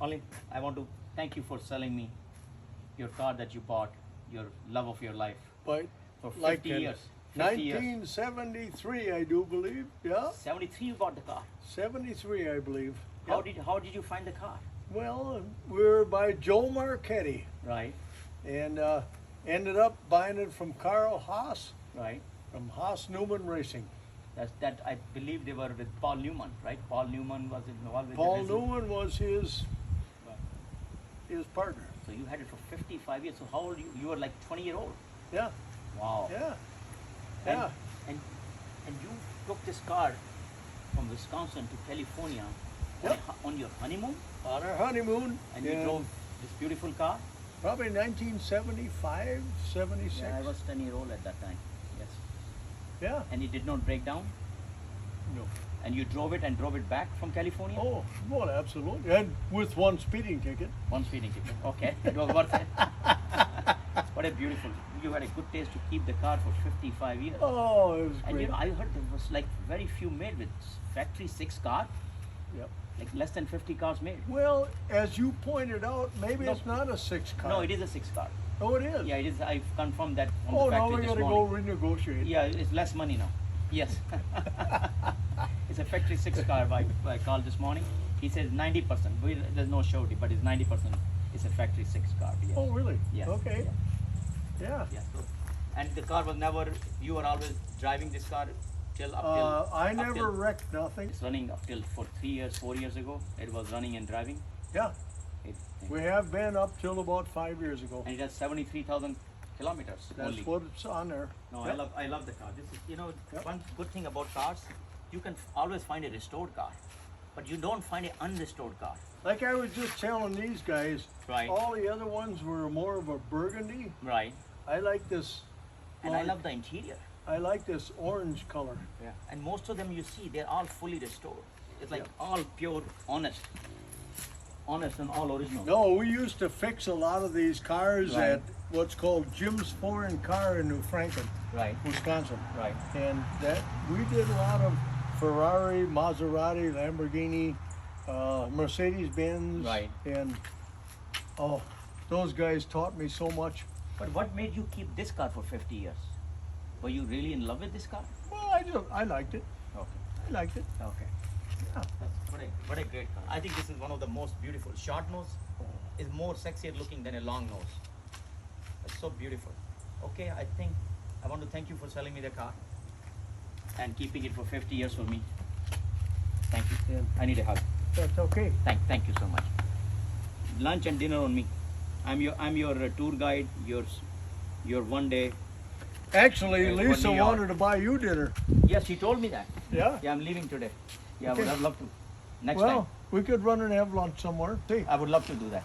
Only I want to thank you for selling me your car that you bought, your love of your life But for 50 like in years. 50 years. 1973, I do believe. Yeah, 73 you bought the car. 73, I believe. How Yep. did you find the car? Well, we were by Joe Marchetti, Right, and ended up buying it from Carl Haas, right. from Haas Newman Racing. That I believe they were with Paul Newman, right? Paul Newman was involved with the Paul racing. Newman was his partner. So you had it for 55 years. So how old you were like 20-year-old? Yeah, Wow. yeah, And, yeah. and you took this car from Wisconsin to California Yep. on your honeymoon, On our honeymoon, and you drove this beautiful car. probably 1975, 76. Yeah, I was 10-year-old at that time. Yes. Yeah. And it did not break down. No. And you drove it back from California. Oh, well, absolutely. And with one speeding ticket. One speeding ticket. Okay, it was worth it. What a beautiful. You had a good taste to keep the car for 55 years. Oh, it was And great. you know, I heard there was like very few made with factory 6-car, Yep. like less than 50 cars made. Well, as you pointed out, maybe No. it's not a 6-car. No, it is a 6-car. Oh, it is? Yeah, it is. I've confirmed that from Oh, the now factory we this gotta morning. go renegotiate. Yeah, it's less money now. Yes. It's a factory 6-car I called this morning. He says 90%. There's no surety, but it's 90%. It's a factory 6-car. Yes. Oh, really? Yes. Okay. Yeah. Yeah. So, and the car was never. You were always driving this car till up till. I up never till- wrecked nothing. It's running up till for 3 years, 4 years ago. It was running and driving. Yeah. It, We have been up till about 5 years ago. and it has 73,000 kilometers That's only. what it's on there. No, Yep. I love the car. This is, you know, Yep. one good thing about cars, you can always find a restored car, but you don't find an unrestored car. Like I was just telling these guys, Right. all the other ones were more of a burgundy. Right. I like this. And I like- love the interior. I like this orange color. Yeah. And most of them you see, they're all fully restored. It's like Yep. all pure, honest and all original. No, we used to fix a lot of these cars Right. at what's called Jim's Foreign Car in New Franklin, Right. Wisconsin. Right. And that we did a lot of Ferrari, Maserati, Lamborghini, Mercedes-Benz. Right. And oh, those guys taught me so much. But what made you keep this car for 50 years? Were you really in love with this car? Well, I liked it. Okay. I liked it. Okay. Yeah. What a great car. I think this is one of the most beautiful. Short nose is more sexier looking than a long nose. It's so beautiful. Okay, I think I want to thank you for selling me the car and keeping it for 50 years for me. Thank you. Yeah. I need a hug. That's okay. Thank you so much. Lunch and dinner on me. I'm your tour guide. Your one day. Actually, One Lisa New York. wanted to buy you dinner. Yes, she told me that. Yeah? Yeah, I'm leaving today. Yeah, I Okay. would have loved to. Next Well, time. we could run and have lunch somewhere. See. I would love to do that.